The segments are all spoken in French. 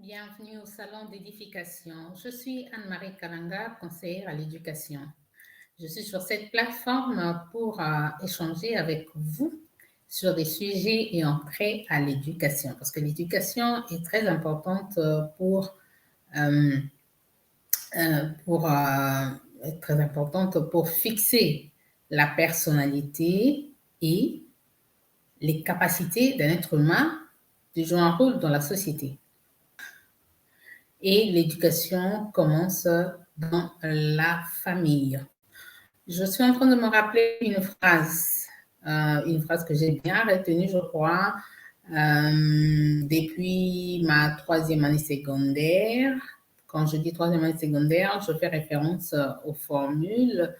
Bienvenue au salon d'édification. Je suis Anne-Marie Kalanga, conseillère à l'éducation. Je suis sur cette plateforme pour échanger avec vous sur des sujets ayant trait à l'éducation, parce que l'éducation est très importante euh, très importante pour fixer la personnalité et les capacités d'un être humain de jouer un rôle dans la société. Et l'éducation commence dans la famille. Je suis en train de me rappeler une phrase que j'ai bien retenue, je crois, depuis ma troisième année secondaire. Quand je dis troisième année secondaire, je fais référence aux formules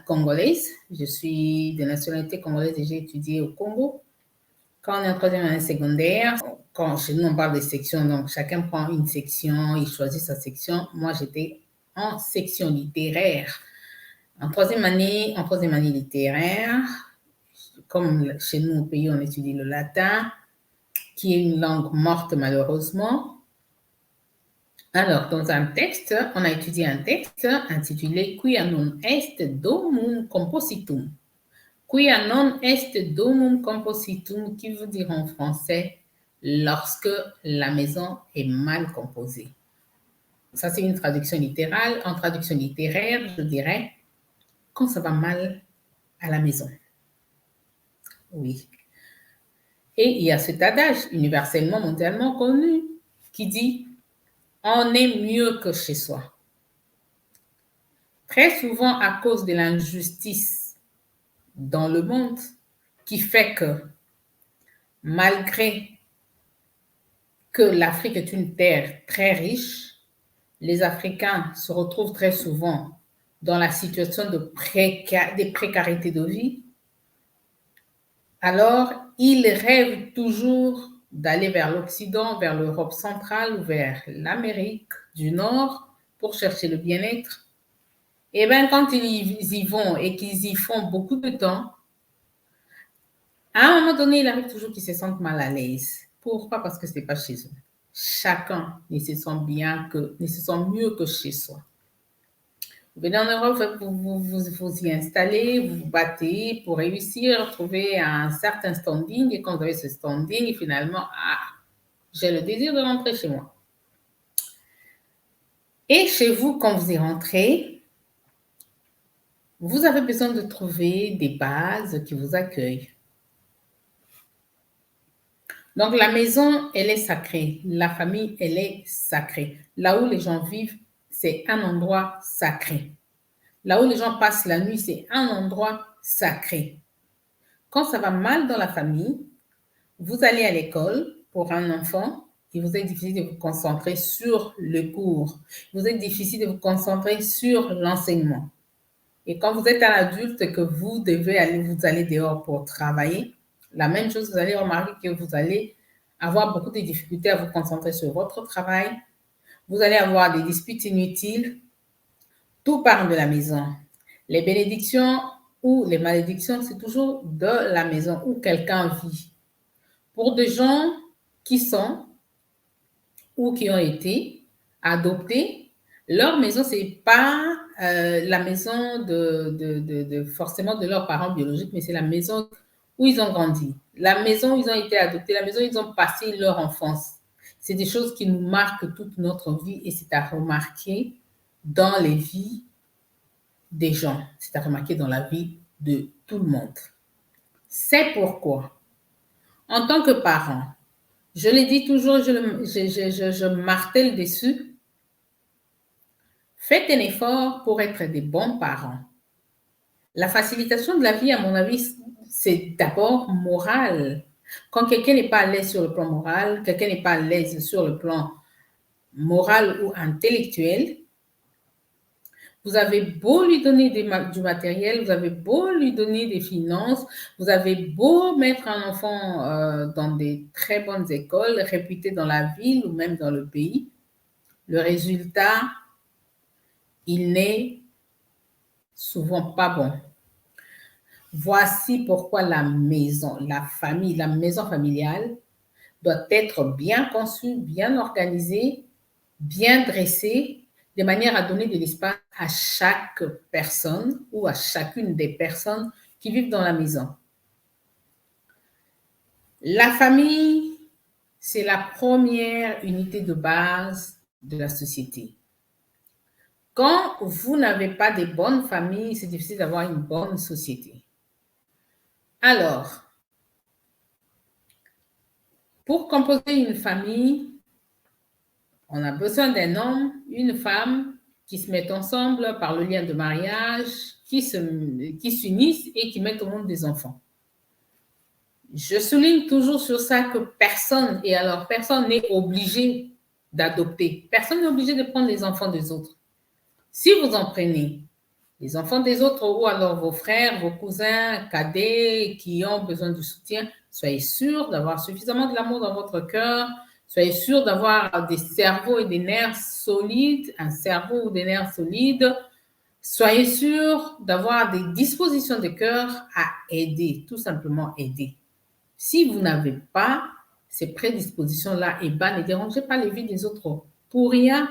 congolaises. Je suis de nationalité congolaise et j'ai étudié au Congo. Quand on est en troisième année secondaire, quand chez nous on parle de section, donc chacun prend une section, il choisit sa section. Moi, j'étais en section littéraire. En troisième année littéraire, comme chez nous au pays, on étudie le latin, qui est une langue morte malheureusement. Alors, dans un texte, on a étudié un texte intitulé Quia non est domum compositum. Quia non est domum compositum, qui veut dire en français lorsque la maison est mal composée. Ça, c'est une traduction littérale. En traduction littéraire, je dirais quand ça va mal à la maison. Oui. Et il y a cet adage universellement, mondialement connu qui dit on est mieux que chez soi. Très souvent, à cause de l'injustice dans le monde, qui fait que malgré que l'Afrique est une terre très riche, les Africains se retrouvent très souvent dans la situation de précarité de vie. Alors, ils rêvent toujours d'aller vers l'Occident, vers l'Europe centrale ou vers l'Amérique du Nord pour chercher le bien-être. Et bien, quand ils y vont et qu'ils y font beaucoup de temps, à un moment donné, il arrive toujours qu'ils se sentent mal à l'aise. Pourquoi? Parce que ce n'est pas chez eux. Chacun ne se sent mieux que chez soi. Vous venez en Europe, vous y installez, vous vous battez pour réussir, trouver un certain standing. Et quand vous avez ce standing, finalement, j'ai le désir de rentrer chez moi. Et chez vous, quand vous y rentrez, vous avez besoin de trouver des bases qui vous accueillent. Donc, la maison, elle est sacrée. La famille, elle est sacrée. Là où les gens vivent, c'est un endroit sacré. Là où les gens passent la nuit, c'est un endroit sacré. Quand ça va mal dans la famille, vous allez à l'école pour un enfant, il vous est difficile de vous concentrer sur le cours. Il vous est difficile de vous concentrer sur l'enseignement. Et quand vous êtes un adulte que vous allez dehors pour travailler, la même chose, vous allez remarquer que vous allez avoir beaucoup de difficultés à vous concentrer sur votre travail. Vous allez avoir des disputes inutiles. Tout part de la maison. Les bénédictions ou les malédictions, c'est toujours de la maison où quelqu'un vit. Pour des gens qui sont ou qui ont été adoptés, leur maison, c'est pas la maison forcément de leurs parents biologiques, mais c'est la maison où ils ont grandi, la maison où ils ont été adoptés, la maison où ils ont passé leur enfance. C'est des choses qui nous marquent toute notre vie et c'est à remarquer dans les vies des gens, c'est à remarquer dans la vie de tout le monde. C'est pourquoi, en tant que parent, je le dis toujours, je martèle dessus, faites un effort pour être des bons parents. La facilitation de la vie, à mon avis, c'est d'abord moral. Quand quelqu'un n'est pas à l'aise sur le plan moral, quelqu'un n'est pas à l'aise sur le plan moral ou intellectuel, vous avez beau lui donner du matériel, vous avez beau lui donner des finances, vous avez beau mettre un enfant dans des très bonnes écoles, réputées dans la ville ou même dans le pays, le résultat, il n'est souvent pas bon. Voici pourquoi la maison, la famille, la maison familiale doit être bien conçue, bien organisée, bien dressée, de manière à donner de l'espace à chaque personne ou à chacune des personnes qui vivent dans la maison. La famille, c'est la première unité de base de la société. Quand vous n'avez pas de bonnes familles, c'est difficile d'avoir une bonne société. Alors, pour composer une famille, on a besoin d'un homme, une femme qui se mettent ensemble par le lien de mariage, qui s'unissent et qui mettent au monde des enfants. Je souligne toujours sur ça que personne n'est obligé d'adopter. Personne n'est obligé de prendre les enfants des autres. Si vous en prenez les enfants des autres ou alors vos frères, vos cousins, cadets qui ont besoin de soutien, soyez sûrs d'avoir suffisamment de l'amour dans votre cœur. Soyez sûrs d'avoir des cerveaux et des nerfs solides, un cerveau ou des nerfs solides. Soyez sûrs d'avoir des dispositions de cœur à aider, tout simplement aider. Si vous n'avez pas ces prédispositions-là, eh ben, ne dérangez pas les vies des autres pour rien.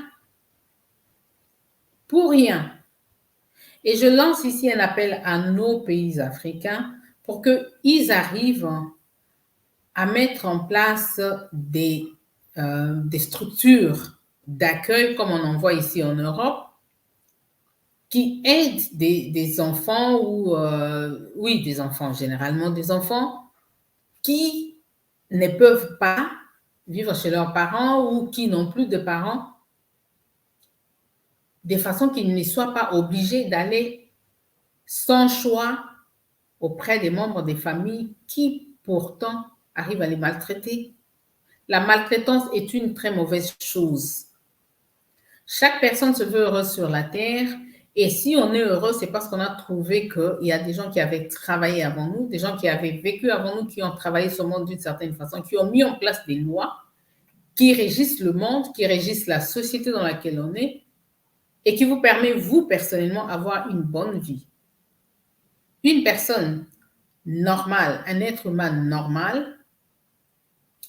Pour rien. Et je lance ici un appel à nos pays africains pour qu'ils arrivent à mettre en place des structures d'accueil, comme on en voit ici en Europe, qui aident des enfants oui, des enfants, généralement des enfants qui ne peuvent pas vivre chez leurs parents ou qui n'ont plus de parents, de façon qu'ils ne soient pas obligés d'aller sans choix auprès des membres des familles qui pourtant arrivent à les maltraiter. La maltraitance est une très mauvaise chose. Chaque personne se veut heureuse sur la terre et si on est heureux, c'est parce qu'on a trouvé qu'il y a des gens qui avaient travaillé avant nous, des gens qui avaient vécu avant nous, qui ont travaillé sur le monde d'une certaine façon, qui ont mis en place des lois qui régissent le monde, qui régissent la société dans laquelle on est et qui vous permet, vous, personnellement, avoir une bonne vie. Une personne normale, un être humain normal,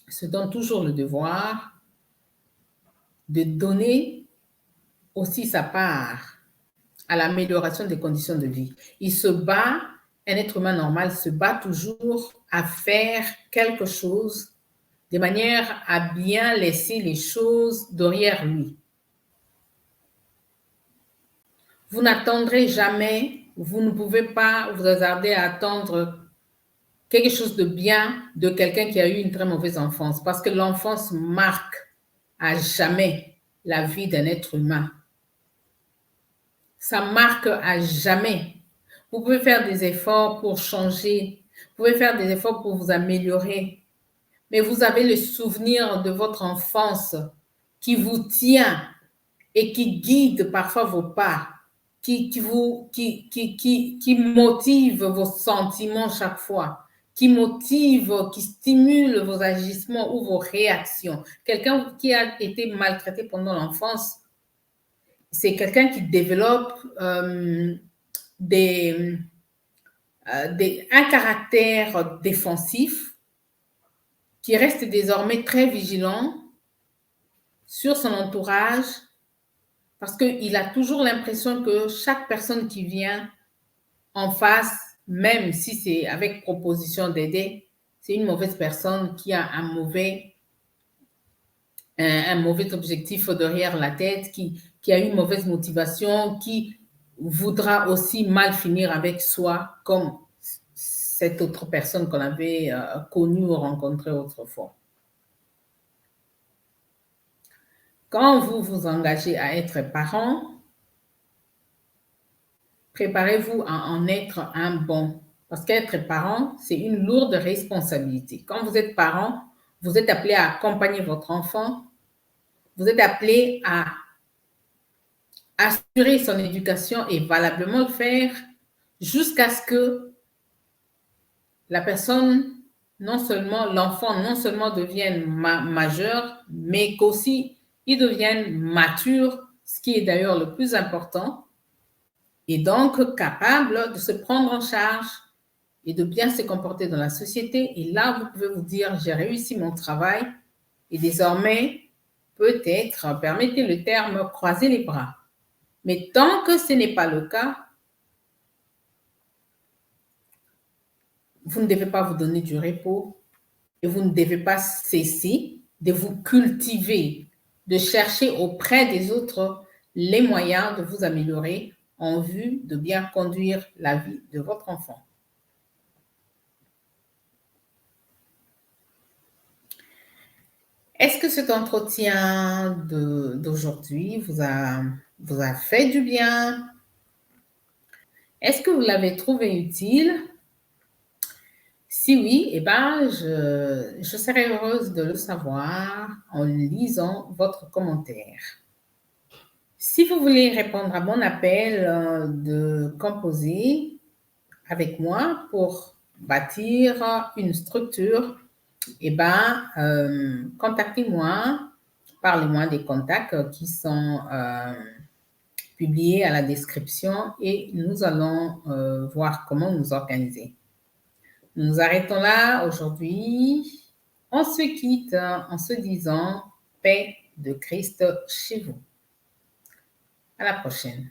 se donne toujours le devoir de donner aussi sa part à l'amélioration des conditions de vie. Il se bat, un être humain normal se bat toujours à faire quelque chose de manière à bien laisser les choses derrière lui. Vous n'attendrez jamais, vous ne pouvez pas vous hasarder à attendre quelque chose de bien de quelqu'un qui a eu une très mauvaise enfance, parce que l'enfance marque à jamais la vie d'un être humain. Ça marque à jamais. Vous pouvez faire des efforts pour changer, vous pouvez faire des efforts pour vous améliorer, mais vous avez le souvenir de votre enfance qui vous tient et qui guide parfois vos pas, qui motive vos sentiments chaque fois, qui motive, qui stimule vos agissements ou vos réactions. Quelqu'un qui a été maltraité pendant l'enfance, c'est quelqu'un qui développe un caractère défensif, qui reste désormais très vigilant sur son entourage, parce qu'il a toujours l'impression que chaque personne qui vient en face, même si c'est avec proposition d'aider, c'est une mauvaise personne qui a un mauvais objectif derrière la tête, qui a une mauvaise motivation, qui voudra aussi mal finir avec soi, comme cette autre personne qu'on avait connue ou rencontrée autrefois. Quand vous vous engagez à être parent, préparez-vous à en être un bon. Parce qu'être parent, c'est une lourde responsabilité. Quand vous êtes parent, vous êtes appelé à accompagner votre enfant. Vous êtes appelé à assurer son éducation et valablement le faire jusqu'à ce que la personne, l'enfant non seulement devienne majeur, mais qu'aussi il devienne mature, ce qui est d'ailleurs le plus important, et donc capable de se prendre en charge et de bien se comporter dans la société. Et là, vous pouvez vous dire, j'ai réussi mon travail et désormais, peut-être, permettez le terme, croiser les bras. Mais tant que ce n'est pas le cas, vous ne devez pas vous donner du repos et vous ne devez pas cesser de vous cultiver, de chercher auprès des autres les moyens de vous améliorer en vue de bien conduire la vie de votre enfant. Est-ce que cet entretien d'aujourd'hui vous a fait du bien? Est-ce que vous l'avez trouvé utile? Si oui, eh ben, je serais heureuse de le savoir en lisant votre commentaire. Si vous voulez répondre à mon appel de composer avec moi pour bâtir une structure, eh ben, contactez-moi, parlez-moi des contacts qui sont publiés à la description et nous allons voir comment nous organiser. Nous nous arrêtons là aujourd'hui. On se quitte en se disant paix de Christ chez vous. À la prochaine.